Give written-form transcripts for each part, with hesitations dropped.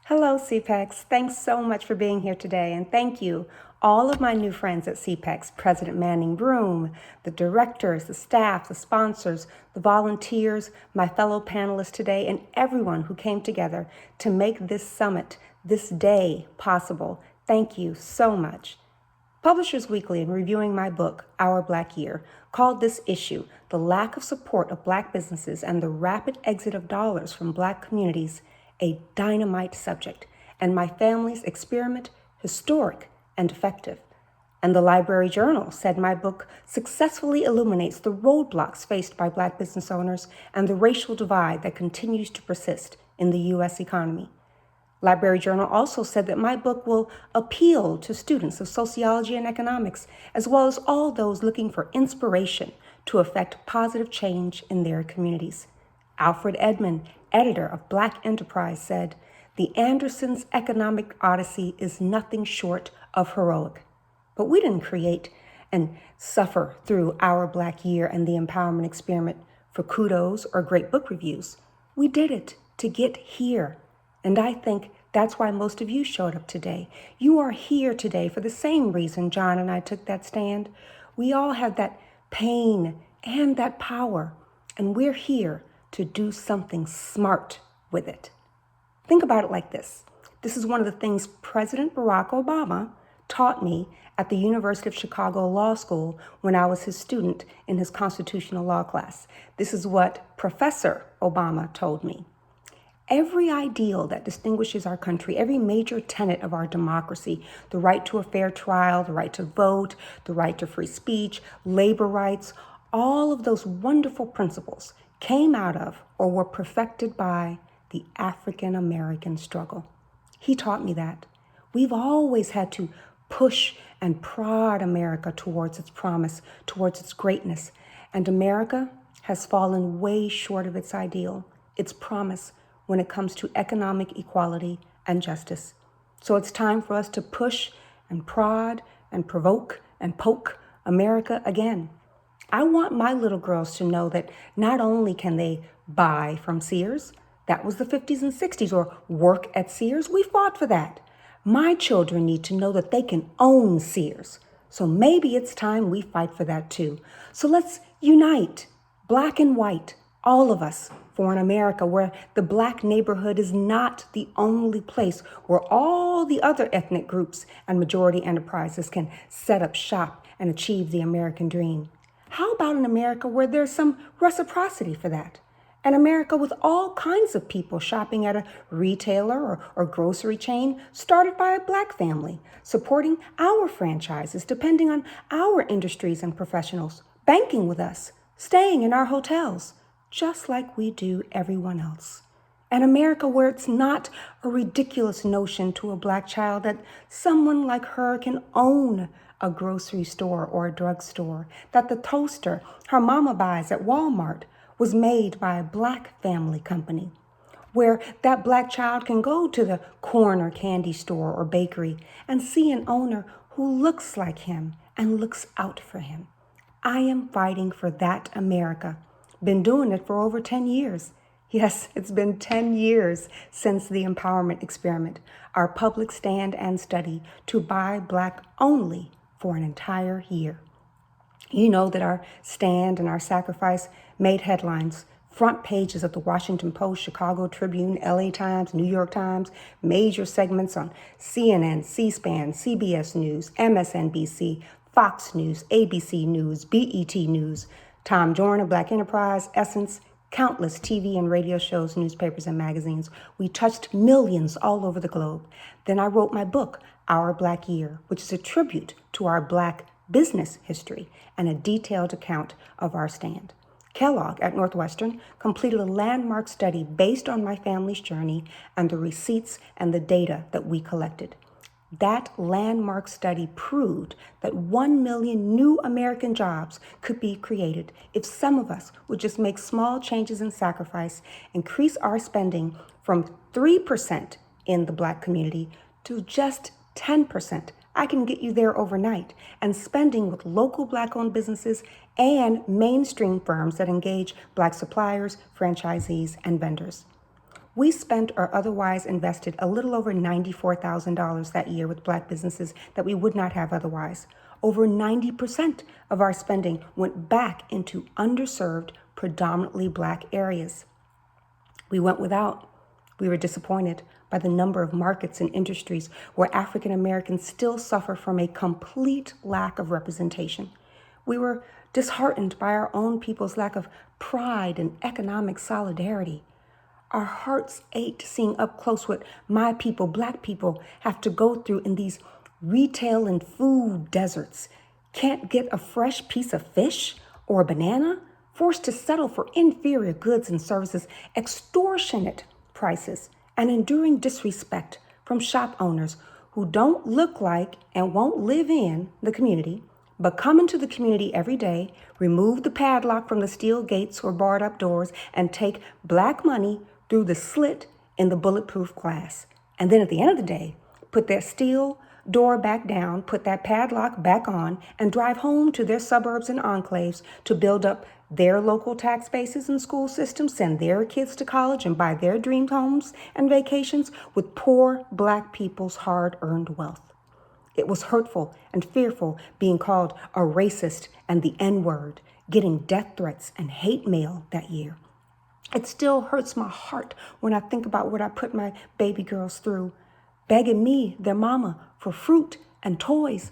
Hello, CPEX. Thanks so much for being here today, and thank you, all of my new friends at CPEX, President Manning Broom, the directors, the staff, the sponsors, the volunteers, my fellow panelists today, and everyone who came together to make this summit, this day possible. Thank you so much. Publishers Weekly, in reviewing my book, Our Black Year, called this issue, The Lack of Support of Black Businesses and the Rapid Exit of Dollars from Black Communities, a dynamite subject, and my family's experiment historic and effective. And the Library Journal said my book successfully illuminates the roadblocks faced by Black business owners and the racial divide that continues to persist in the U.S. economy. Library Journal also said that my book will appeal to students of sociology and economics, as well as all those looking for inspiration to effect positive change in their communities. Alfred Edmond, editor of Black Enterprise, said, "The Andersons' economic odyssey is nothing short of heroic." But we didn't create and suffer through Our Black Year and the Empowerment Experiment for kudos or great book reviews. We did it to get here. And I think that's why most of you showed up today. You are here today for the same reason John and I took that stand. We all have that pain and that power, and we're here to do something smart with it. Think about it like this. This is one of the things President Barack Obama taught me at the University of Chicago Law School when I was his student in his constitutional law class. This is what Professor Obama told me. Every ideal that distinguishes our country, every major tenet of our democracy, the right to a fair trial, the right to vote, the right to free speech, labor rights, all of those wonderful principles came out of or were perfected by the African American struggle. He taught me that. We've always had to push and prod America towards its promise, towards its greatness, and America has fallen way short of its ideal, its promise, when it comes to economic equality and justice. So it's time for us to push and prod and provoke and poke America again. I want my little girls to know that not only can they buy from Sears, that was the 50s and 60s, or work at Sears, we fought for that. My children need to know that they can own Sears. So maybe it's time we fight for that too. So let's unite, Black and white, all of us, for an America where the Black neighborhood is not the only place where all the other ethnic groups and majority enterprises can set up shop and achieve the American dream. How about an America where there's some reciprocity for that? An America with all kinds of people shopping at a retailer or grocery chain started by a Black family, supporting our franchises, depending on our industries and professionals, banking with us, staying in our hotels, just like we do everyone else. An America where it's not a ridiculous notion to a Black child that someone like her can own a grocery store or a drugstore, that the toaster her mama buys at Walmart was made by a Black family company, where that Black child can go to the corner candy store or bakery and see an owner who looks like him and looks out for him. I am fighting for that America. Been doing it for over 10 years. Yes, it's been 10 years since the Empowerment Experiment, our public stand and study to buy Black only for an entire year. You know that our stand and our sacrifice made headlines, front pages of the Washington Post, Chicago Tribune, LA Times, New York Times, major segments on CNN, C-SPAN, CBS News, MSNBC, Fox News, ABC News, BET News, Tom Joyner, Black Enterprise, Essence, countless TV and radio shows, newspapers, and magazines. We touched millions all over the globe. Then I wrote my book, Our Black Year, which is a tribute to our Black business history and a detailed account of our stand. Kellogg at Northwestern completed a landmark study based on my family's journey and the receipts and the data that we collected. That landmark study proved that 1 million new American jobs could be created if some of us would just make small changes in sacrifice, increase our spending from 3% in the Black community to just 10%. I can get you there overnight, and spending with local Black-owned businesses and mainstream firms that engage Black suppliers, franchisees, and vendors. We spent or otherwise invested a little over $94,000 that year with Black businesses that we would not have otherwise. Over 90% of our spending went back into underserved, predominantly Black areas. We went without. We were disappointed by the number of markets and industries where African Americans still suffer from a complete lack of representation. We were disheartened by our own people's lack of pride and economic solidarity. Our hearts ached seeing up close what my people, Black people, have to go through in these retail and food deserts. Can't get a fresh piece of fish or a banana, forced to settle for inferior goods and services, extortionate prices, and enduring disrespect from shop owners who don't look like and won't live in the community, but come into the community every day, remove the padlock from the steel gates or barred up doors, and take Black money through the slit in the bulletproof glass. And then at the end of the day, put that steel door back down, put that padlock back on, and drive home to their suburbs and enclaves to build up their local tax bases and school systems, send their kids to college, and buy their dream homes and vacations with poor Black people's hard-earned wealth. It was hurtful and fearful being called a racist and the N-word, getting death threats and hate mail that year. It still hurts my heart when I think about what I put my baby girls through, begging me, their mama, for fruit and toys,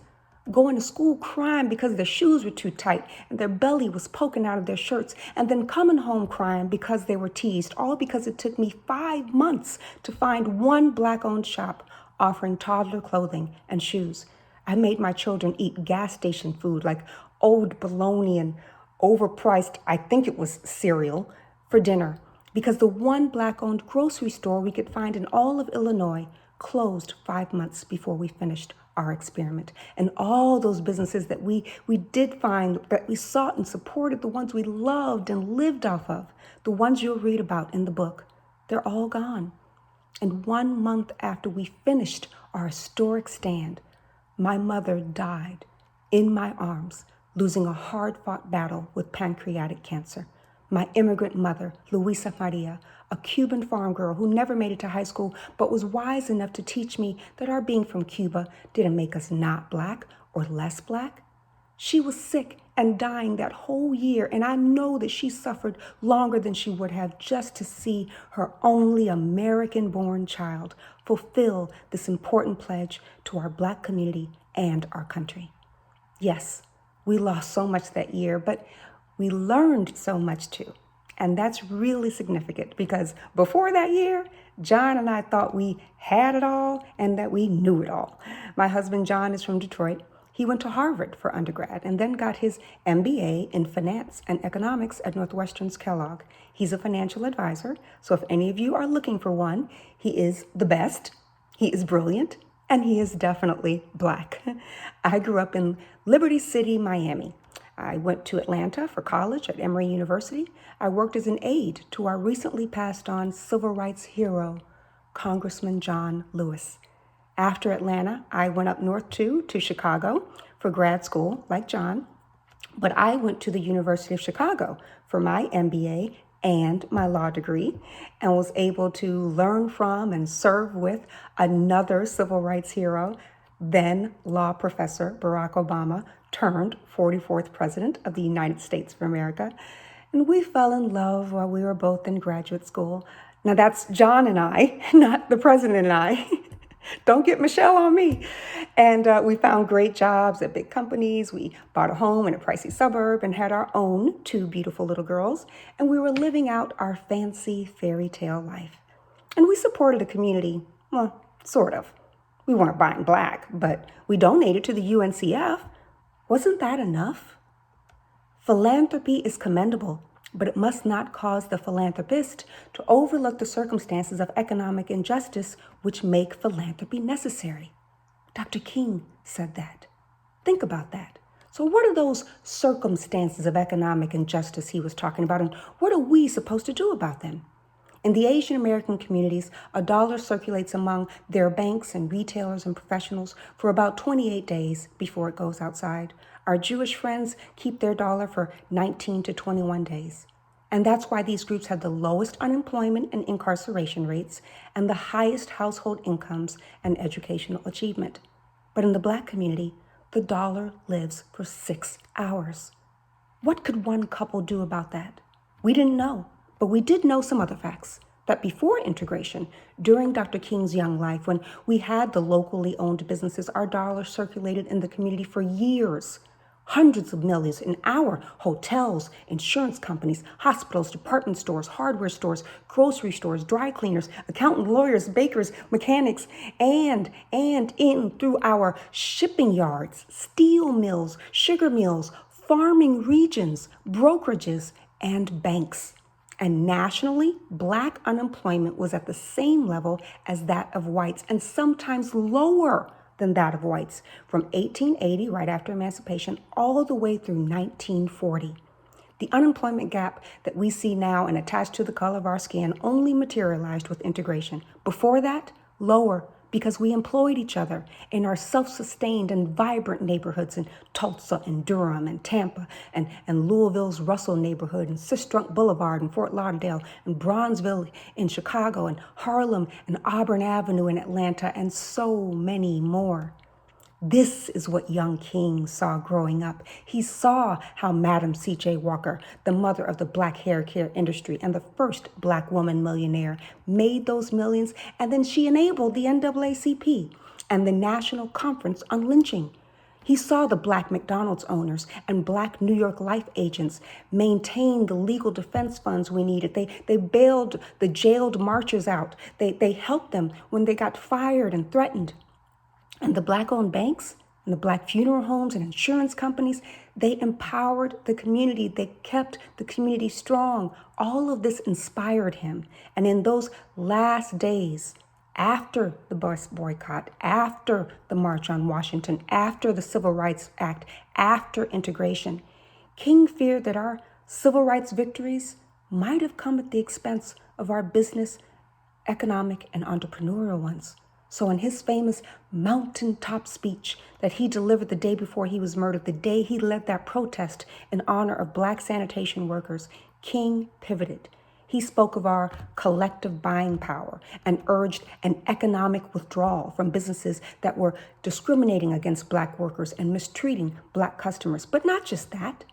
going to school crying because their shoes were too tight and their belly was poking out of their shirts, and then coming home crying because they were teased, all because it took me 5 months to find one Black-owned shop offering toddler clothing and shoes. I made my children eat gas station food like old bologna and overpriced, I think it was cereal, for dinner, because the one Black-owned grocery store we could find in all of Illinois closed 5 months before we finished our experiment. And all those businesses that we did find, that we sought and supported, the ones we loved and lived off of, the ones you'll read about in the book, they're all gone. And 1 month after we finished our historic stand, my mother died in my arms, losing a hard-fought battle with pancreatic cancer. My immigrant mother, Luisa Maria, a Cuban farm girl who never made it to high school, but was wise enough to teach me that our being from Cuba didn't make us not Black or less Black. She was sick and dying that whole year, and I know that she suffered longer than she would have just to see her only American-born child fulfill this important pledge to our Black community and our country. Yes, we lost so much that year, but we learned so much too. And that's really significant because before that year, John and I thought we had it all and that we knew it all. My husband, John, is from Detroit. He went to Harvard for undergrad and then got his MBA in finance and economics at Northwestern's Kellogg. He's a financial advisor, so if any of you are looking for one, he is the best, he is brilliant, and he is definitely Black. I grew up in Liberty City, Miami. I went to Atlanta for college at Emory University. I worked as an aide to our recently passed on civil rights hero, Congressman John Lewis. After Atlanta, I went up north to Chicago for grad school, like John, but I went to the University of Chicago for my MBA and my law degree and was able to learn from and serve with another civil rights hero, then law professor Barack Obama, turned 44th President of the United States of America. And we fell in love while we were both in graduate school. Now that's John and I, not the president and I. Don't get Michelle on me. And we found great jobs at big companies. We bought a home in a pricey suburb and had our own 2 beautiful little girls. And we were living out our fancy fairy tale life. And we supported a community, well, sort of. We weren't buying Black, but we donated to the UNCF. Wasn't that enough? Philanthropy is commendable, but it must not cause the philanthropist to overlook the circumstances of economic injustice which make philanthropy necessary. Dr. King said that. Think about that. So what are those circumstances of economic injustice he was talking about, and what are we supposed to do about them? In the Asian American communities, a dollar circulates among their banks and retailers and professionals for about 28 days before it goes outside. Our Jewish friends keep their dollar for 19 to 21 days. And that's why these groups had the lowest unemployment and incarceration rates and the highest household incomes and educational achievement. But in the Black community, the dollar lives for 6 hours. What could one couple do about that? We didn't know, but we did know some other facts. That before integration, during Dr. King's young life, when we had the locally owned businesses, our dollar circulated in the community for years. Hundreds of millions in our hotels, insurance companies, hospitals, department stores, hardware stores, grocery stores, dry cleaners, accountant, lawyers, bakers, mechanics, and in through our shipping yards, steel mills, sugar mills, farming regions, brokerages, and banks. And nationally, Black unemployment was at the same level as that of whites, and sometimes lower than that of whites, from 1880, right after emancipation, all the way through 1940. The unemployment gap that we see now and attached to the color of our skin only materialized with integration. Before that, lower, because we employed each other in our self-sustained and vibrant neighborhoods in Tulsa and Durham and Tampa and Louisville's Russell neighborhood and Sistrunk Boulevard in Fort Lauderdale and Bronzeville in Chicago and Harlem and Auburn Avenue in Atlanta and so many more. This is what young King saw growing up. He saw how Madam C.J. Walker, the mother of the Black hair care industry and the first Black woman millionaire, made those millions, and then she enabled the NAACP and the National Conference on Lynching. He saw the Black McDonald's owners and Black New York Life agents maintain the legal defense funds we needed. They bailed the jailed marchers out. They helped them when they got fired and threatened. And the Black-owned banks and the Black funeral homes and insurance companies, they empowered the community. They kept the community strong. All of this inspired him. And in those last days, after the bus boycott, after the March on Washington, after the Civil Rights Act, after integration, King feared that our civil rights victories might have come at the expense of our business, economic, and entrepreneurial ones. So in his famous mountaintop speech that he delivered the day before he was murdered, the day he led that protest in honor of Black sanitation workers, King pivoted. He spoke of our collective buying power and urged an economic withdrawal from businesses that were discriminating against Black workers and mistreating Black customers. But not just that.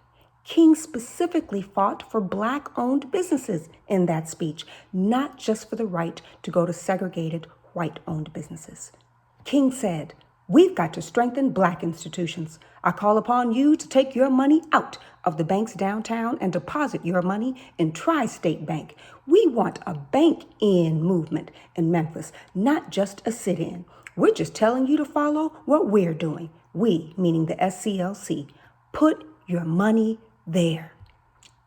King specifically fought for Black-owned businesses in that speech, not just for the right to go to segregated white-owned businesses. King said, "We've got to strengthen Black institutions. I call upon you to take your money out of the banks downtown and deposit your money in Tri-State Bank. We want a bank-in movement in Memphis, not just a sit-in. We're just telling you to follow what we're doing. We, meaning the SCLC, put your money there.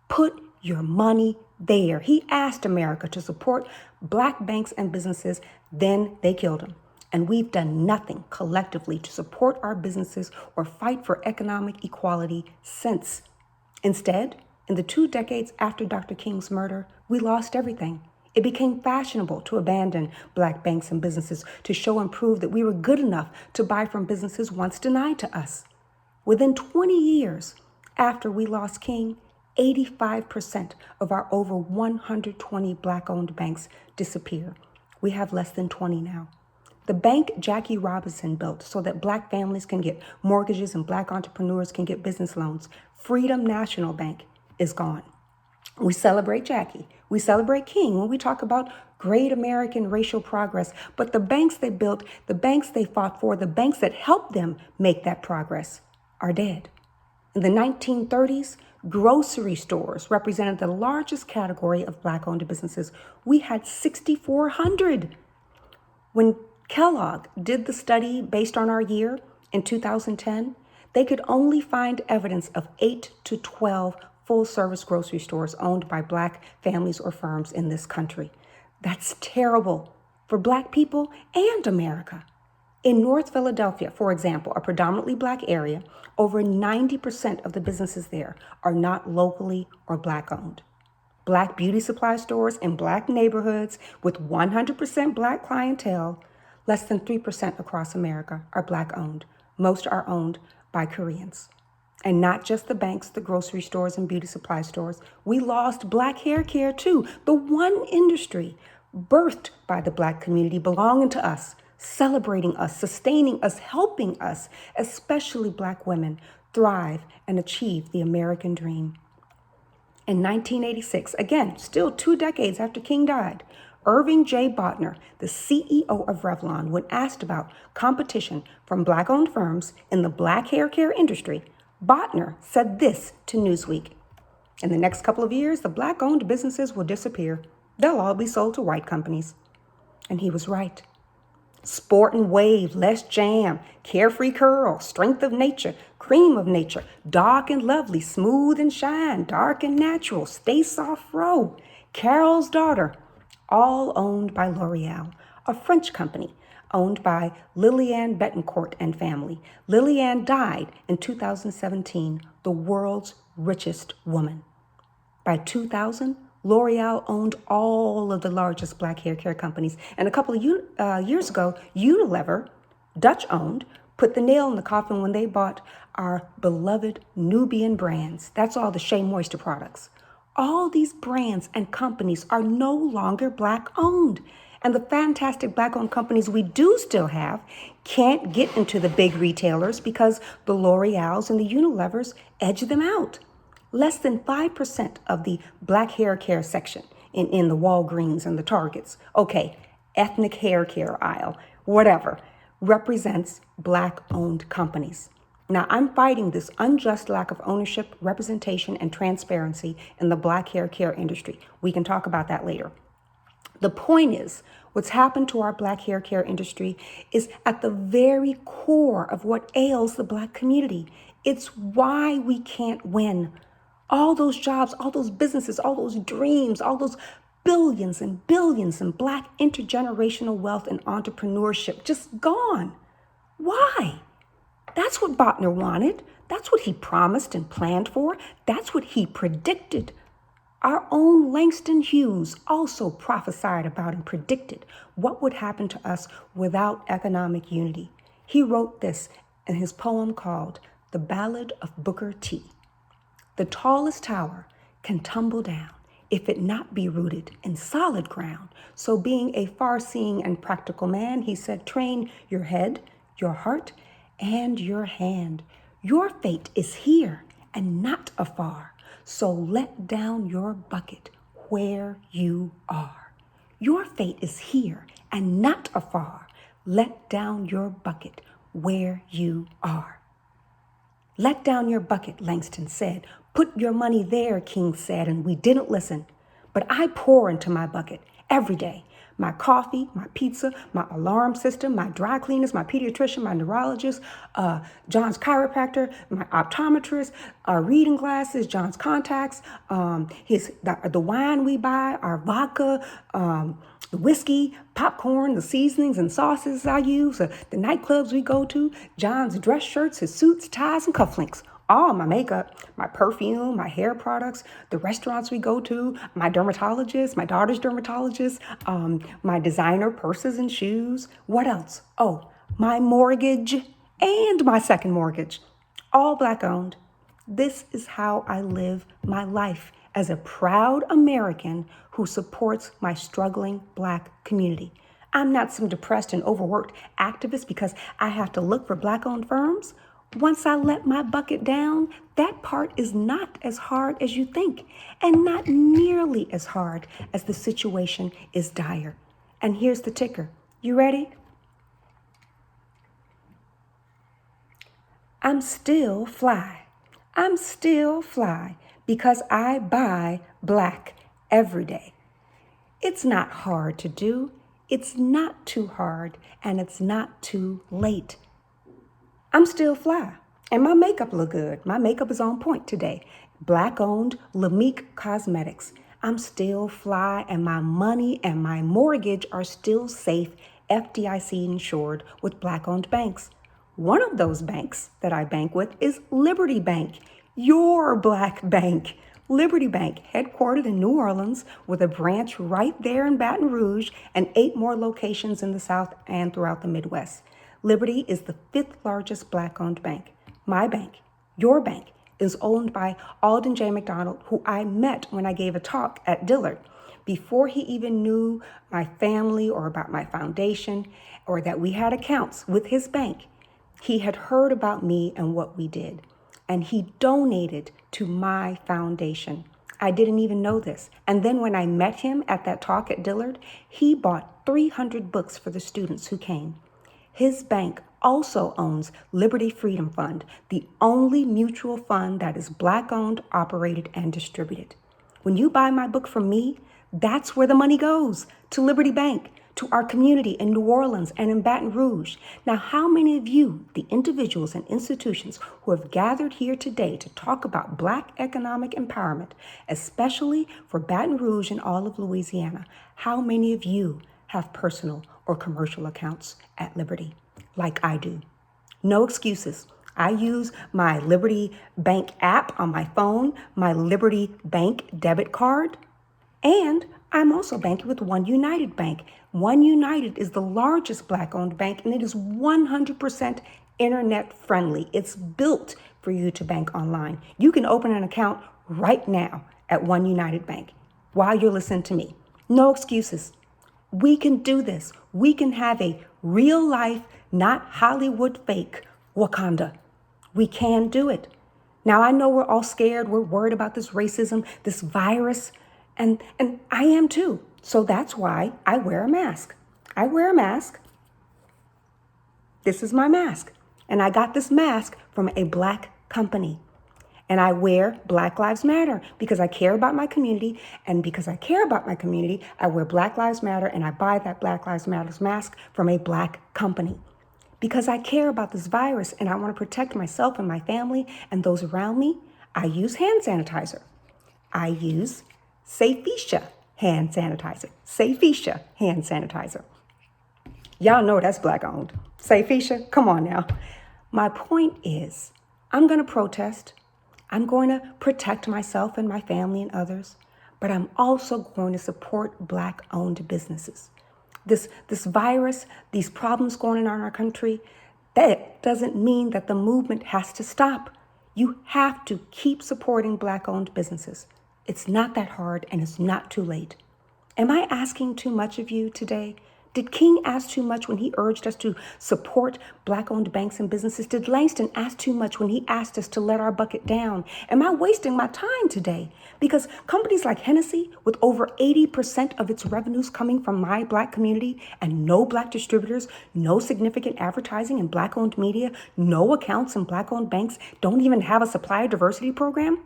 Put your money there." He asked America to support Black banks and businesses, then they killed him. And we've done nothing collectively to support our businesses or fight for economic equality since. Instead, in the 2 decades after Dr. King's murder, we lost everything. It became fashionable to abandon Black banks and businesses to show and prove that we were good enough to buy from businesses once denied to us. Within 20 years after we lost King, 85% of our over 120 Black-owned banks disappear. We have less than 20 now. The bank Jackie Robinson built so that Black families can get mortgages and Black entrepreneurs can get business loans, Freedom National Bank, is gone. We celebrate Jackie. We celebrate King when we talk about great American racial progress. But the banks they built, the banks they fought for, the banks that helped them make that progress are dead. In the 1930s, grocery stores represented the largest category of Black-owned businesses. We had 6,400. When Kellogg did the study based on our year in 2010, they could only find evidence of 8 to 12 full-service grocery stores owned by Black families or firms in this country. That's terrible for Black people and America. In North Philadelphia, for example, a predominantly Black area, over 90% of the businesses there are not locally or Black-owned. Black beauty supply stores in Black neighborhoods with 100% Black clientele, less than 3% across America are Black-owned. Most are owned by Koreans. And not just the banks, the grocery stores, and beauty supply stores. We lost black hair care too, the one industry birthed by the black community, belonging to us, celebrating us, sustaining us, helping us, especially black women, thrive and achieve the American dream. In 1986, again, still 2 decades after King died, Irving J. Botner, the CEO of Revlon, when asked about competition from black-owned firms in the black hair care industry, Botner said this to Newsweek. In the next couple of years, the black-owned businesses will disappear. They'll all be sold to white companies. And he was right. Sport and wave, less jam, carefree curl, strength of nature, cream of nature, dark and lovely, smooth and shine, dark and natural, stay soft row, Carol's daughter, all owned by L'Oreal, a French company owned by Liliane Bettencourt and family. Liliane died in 2017, the world's richest woman. By 2000, L'Oreal owned all of the largest black hair care companies. And a couple of years ago, Unilever, Dutch-owned, put the nail in the coffin when they bought our beloved Nubian brands. That's all the Shea Moisture products. All these brands and companies are no longer black-owned. And the fantastic black-owned companies we do still have can't get into the big retailers because the L'Oreals and the Unilevers edge them out. Less than 5% of the black hair care section in the Walgreens and the Targets, okay, ethnic hair care aisle, whatever, represents black-owned companies. Now, I'm fighting this unjust lack of ownership, representation, and transparency in the black hair care industry. We can talk about that later. The point is, what's happened to our black hair care industry is at the very core of what ails the black community. It's why we can't win. All those jobs, all those businesses, all those dreams, all those billions and billions in black intergenerational wealth and entrepreneurship just gone. Why? That's what Botner wanted. That's what he promised and planned for. That's what he predicted. Our own Langston Hughes also prophesied about and predicted what would happen to us without economic unity. He wrote this in his poem called The Ballad of Booker T. The tallest tower can tumble down if it not be rooted in solid ground. So being a far-seeing and practical man, he said, train your head, your heart, and your hand. Your fate is here and not afar. So let down your bucket where you are. Your fate is here and not afar. Let down your bucket where you are. Let down your bucket, Langston said. Put your money there, King said, and we didn't listen. But I pour into my bucket every day. My coffee, my pizza, my alarm system, my dry cleaners, my pediatrician, my neurologist, John's chiropractor, my optometrist, our reading glasses, John's contacts, the wine we buy, our vodka, the whiskey, popcorn, the seasonings and sauces I use, the nightclubs we go to, John's dress shirts, his suits, ties, and cufflinks. All my makeup, my perfume, my hair products, the restaurants we go to, my dermatologist, my daughter's dermatologist, my designer purses and shoes. What else? Oh, my mortgage and my second mortgage. All black owned. This is how I live my life as a proud American who supports my struggling black community. I'm not some depressed and overworked activist because I have to look for black owned firms. Once I let my bucket down, that part is not as hard as you think, and not nearly as hard as the situation is dire. And here's the ticker. You ready? I'm still fly. I'm still fly because I buy black every day. It's not hard to do. It's not too hard, and it's not too late. I'm still fly, and my makeup look good. My makeup is on point today. Black-owned Lamique Cosmetics. I'm still fly, and my money and my mortgage are still safe, FDIC insured with black-owned banks. One of those banks that I bank with is Liberty Bank, your black bank. Liberty Bank, headquartered in New Orleans with a branch right there in Baton Rouge and 8 more locations in the South and throughout the Midwest. Liberty is the 5th largest black-owned bank. My bank, Your bank is owned by Alden J. McDonald, who I met when I gave a talk at Dillard. Before he even knew my family or about my foundation or that we had accounts with his bank, he had heard about me and what we did, and he donated to my foundation. I didn't even know this. And then when I met him at that talk at Dillard, he bought 300 books for the students who came. His bank also owns Liberty Freedom Fund, the only mutual fund that is Black-owned, operated, and distributed. When you buy my book from me, that's where the money goes, to Liberty Bank, to our community in New Orleans and in Baton Rouge. Now, how many of you, the individuals and institutions who have gathered here today to talk about Black economic empowerment, especially for Baton Rouge and all of Louisiana, how many of you have personal or commercial accounts at Liberty, like I do? No excuses. I use my Liberty Bank app on my phone, my Liberty Bank debit card, and I'm also banking with One United Bank. One United is the largest Black-owned bank, and it is 100% internet friendly. It's built for you to bank online. You can open an account right now at One United Bank while you're listening to me. No excuses. We can do this. We can have a real life, not Hollywood fake Wakanda. We can do it. Now, I know we're all scared. We're worried about this racism, this virus, and I am too. So that's why I wear a mask. I wear a mask. This is my mask. And I got this mask from a Black company. And I wear Black Lives Matter because I care about my community. And because I care about my community, I wear Black Lives Matter, and I buy that Black Lives Matter mask from a Black company. Because I care about this virus and I want to protect myself and my family and those around me, I use hand sanitizer. I use Safisha hand sanitizer. Safisha hand sanitizer. Y'all know that's Black owned. Safisha, come on now. My point is, I'm going to protest. I'm going to protect myself and my family and others, but I'm also going to support Black owned businesses. This virus, these problems going on in our country, that doesn't mean that the movement has to stop. You have to keep supporting Black owned businesses. It's not that hard, and it's not too late. Am I asking too much of you today? Did King ask too much when he urged us to support Black-owned banks and businesses? Did Langston ask too much when he asked us to let our bucket down? Am I wasting my time today? Because companies like Hennessy, with over 80% of its revenues coming from my Black community and no Black distributors, no significant advertising in Black-owned media, no accounts in Black-owned banks, don't even have a supplier diversity program?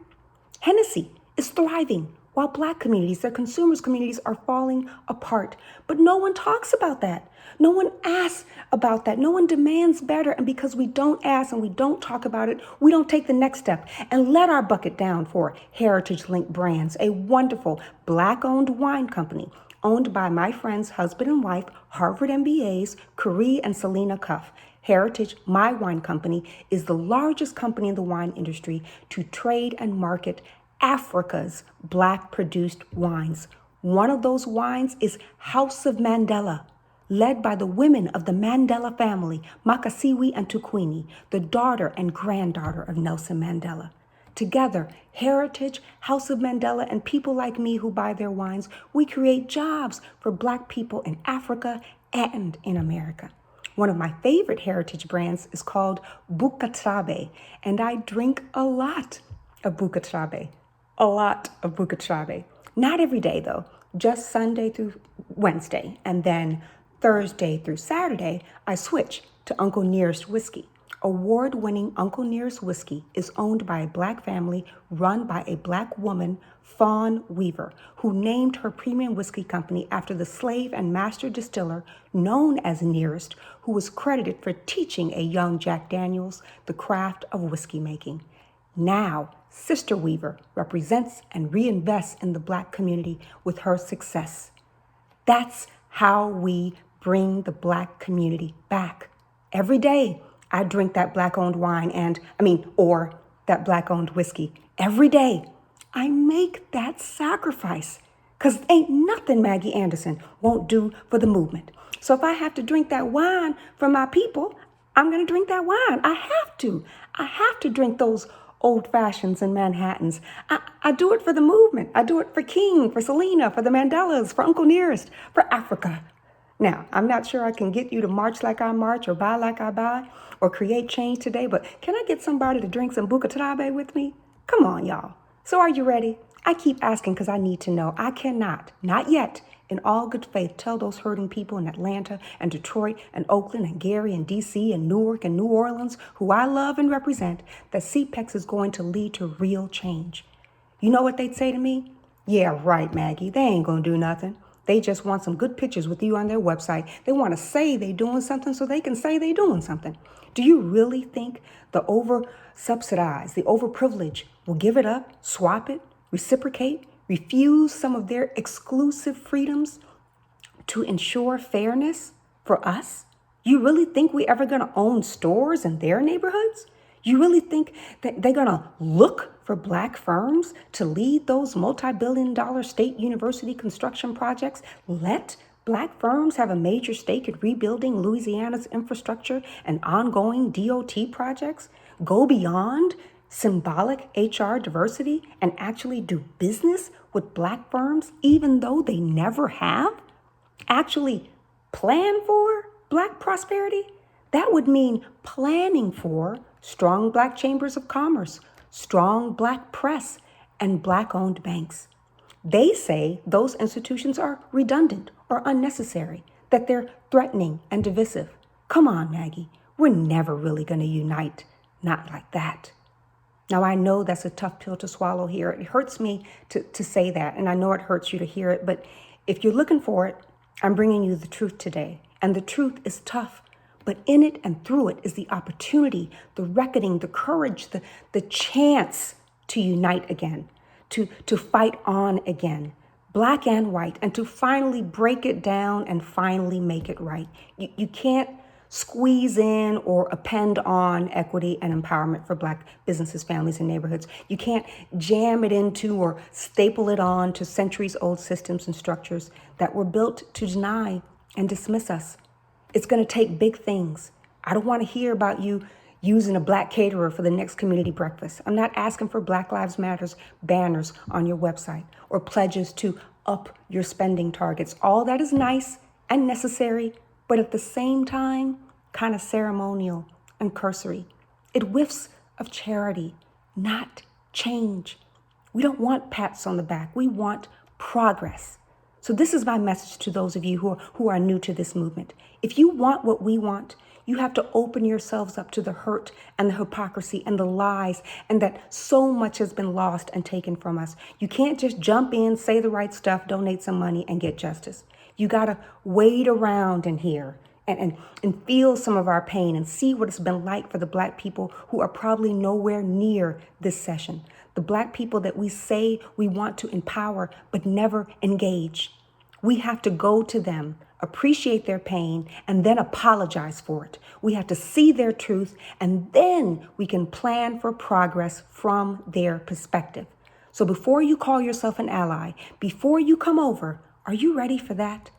Hennessy is thriving, while Black communities, their consumers' communities, are falling apart. But no one talks about that. No one asks about that. No one demands better. And because we don't ask and we don't talk about it, we don't take the next step and let our bucket down for Heritage Link Brands, a wonderful Black-owned wine company owned by my friend's husband and wife, Harvard MBAs, Carrie and Selena Cuff. Heritage, my wine company, is the largest company in the wine industry to trade and market Africa's Black-produced wines. One of those wines is House of Mandela, led by the women of the Mandela family, Makasiwi and Tukwini, the daughter and granddaughter of Nelson Mandela. Together, Heritage, House of Mandela, and people like me who buy their wines, we create jobs for Black people in Africa and in America. One of my favorite Heritage brands is called Bukatrabe, and I drink a lot of Bukatrabe. A lot of Bukatrabe. Not every day though, just Sunday through Wednesday. And then Thursday through Saturday, I switch to Uncle Nearest Whiskey. Award-winning Uncle Nearest Whiskey is owned by a Black family run by a Black woman, Fawn Weaver, who named her premium whiskey company after the slave and master distiller known as Nearest, who was credited for teaching a young Jack Daniels the craft of whiskey making. Now, Sister Weaver represents and reinvests in the Black community with her success. That's how we bring the Black community back. Every day, I drink that Black-owned wine or that Black-owned whiskey. Every day, I make that sacrifice because ain't nothing Maggie Anderson won't do for the movement. So if I have to drink that wine for my people, I'm going to drink that wine. I have to. I have to drink those old fashions and Manhattans. I do it for the movement. I do it for King, for Selena, for the Mandelas, for Uncle Nearest, for Africa. Now, I'm not sure I can get you to march like I march or buy like I buy or create change today, but can I get somebody to drink some Bukatabe with me? Come on, y'all. So are you ready? I keep asking because I need to know. I cannot, not yet, in all good faith, tell those hurting people in Atlanta and Detroit and Oakland and Gary and DC and Newark and New Orleans, who I love and represent, that CPEX is going to lead to real change. You know what they'd say to me? Yeah, right, Maggie. They ain't gonna do nothing. They just want some good pictures with you on their website. They want to say they doing something so they can say they doing something. Do you really think the over-subsidized, the overprivileged will give it up, swap it, reciprocate, refuse some of their exclusive freedoms to ensure fairness for us? You really think we ever gonna own stores in their neighborhoods? You really think that they're gonna look for Black firms to lead those multi-billion-dollar state university construction projects? Let Black firms have a major stake in rebuilding Louisiana's infrastructure and ongoing DOT projects? Go beyond symbolic HR diversity and actually do business with Black firms even though they never have? Actually plan for Black prosperity? That would mean planning for strong Black chambers of commerce, strong Black press, and Black-owned banks. They say those institutions are redundant or unnecessary, that they're threatening and divisive. Come on, Maggie, we're never really going to unite. Not like that. Now, I know that's a tough pill to swallow here. It hurts me to say that, and I know it hurts you to hear it, but if you're looking for it, I'm bringing you the truth today. And the truth is tough, but in it and through it is the opportunity, the reckoning, the courage, the chance to unite again, to fight on again, Black and white, and to finally break it down and finally make it right. You can't squeeze in or append on equity and empowerment for Black businesses, families, and neighborhoods. You can't jam it into or staple it on to centuries-old systems and structures that were built to deny and dismiss us. It's going to take big things. I don't want to hear about you using a Black caterer for the next community breakfast. I'm not asking for Black Lives Matters banners on your website or pledges to up your spending targets. All that is nice and necessary, but at the same time, kind of ceremonial and cursory. It whiffs of charity, not change. We don't want pats on the back. We want progress. So this is my message to those of you who are new to this movement. If you want what we want, you have to open yourselves up to the hurt and the hypocrisy and the lies, and that so much has been lost and taken from us. You can't just jump in, say the right stuff, donate some money, and get justice. You got to wade around in here and feel some of our pain and see what it's been like for the Black people who are probably nowhere near this session. The Black people that we say we want to empower but never engage. We have to go to them, appreciate their pain, and then apologize for it. We have to see their truth, and then we can plan for progress from their perspective. So before you call yourself an ally, before you come over, are you ready for that?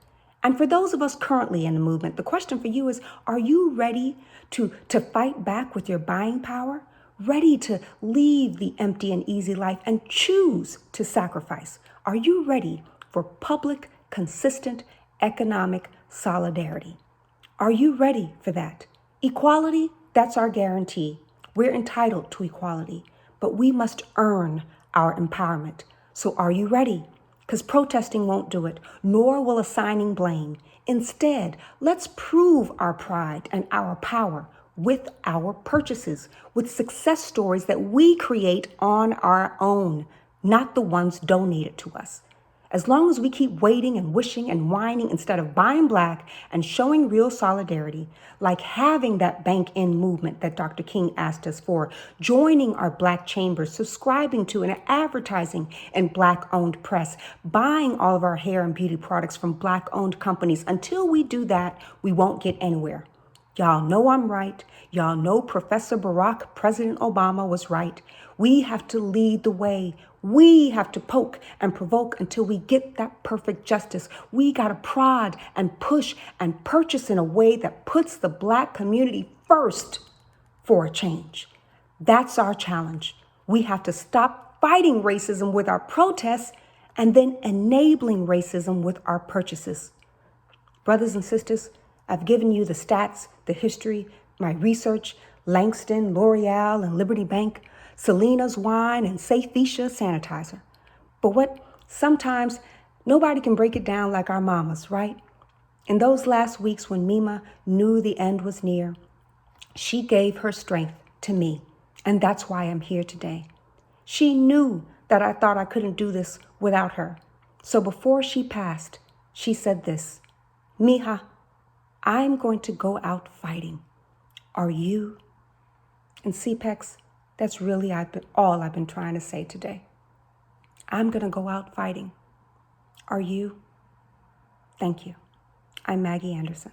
And for those of us currently in the movement, the question for you is, are you ready to fight back with your buying power? Ready to leave the empty and easy life and choose to sacrifice? Are you ready for public, consistent economic solidarity? Are you ready for that? Equality, that's our guarantee. We're entitled to equality, but we must earn our empowerment. So are you ready? Because protesting won't do it, nor will assigning blame. Instead, let's prove our pride and our power with our purchases, with success stories that we create on our own, not the ones donated to us. As long as we keep waiting and wishing and whining instead of buying Black and showing real solidarity, like having that bank-in movement that Dr. King asked us for, joining our Black chambers, subscribing to and advertising in Black-owned press, buying all of our hair and beauty products from Black-owned companies, until we do that, we won't get anywhere. Y'all know I'm right. Y'all know Professor Barack, President Obama was right. We have to lead the way. We have to poke and provoke until we get that perfect justice. We got to prod and push and purchase in a way that puts the Black community first for a change. That's our challenge. We have to stop fighting racism with our protests and then enabling racism with our purchases. Brothers and sisters, I've given you the stats, the history, my research, Langston, L'Oreal, and Liberty Bank, Selena's wine, and Safeisha sanitizer. But what sometimes nobody can break it down like our mamas, right? In those last weeks when Mima knew the end was near, she gave her strength to me, and that's why I'm here today. She knew that I thought I couldn't do this without her. So before she passed, she said this, "Mija, I'm going to go out fighting. Are you?" And CPEX, that's really all I've been trying to say today. I'm going to go out fighting. Are you? Thank you. I'm Maggie Anderson.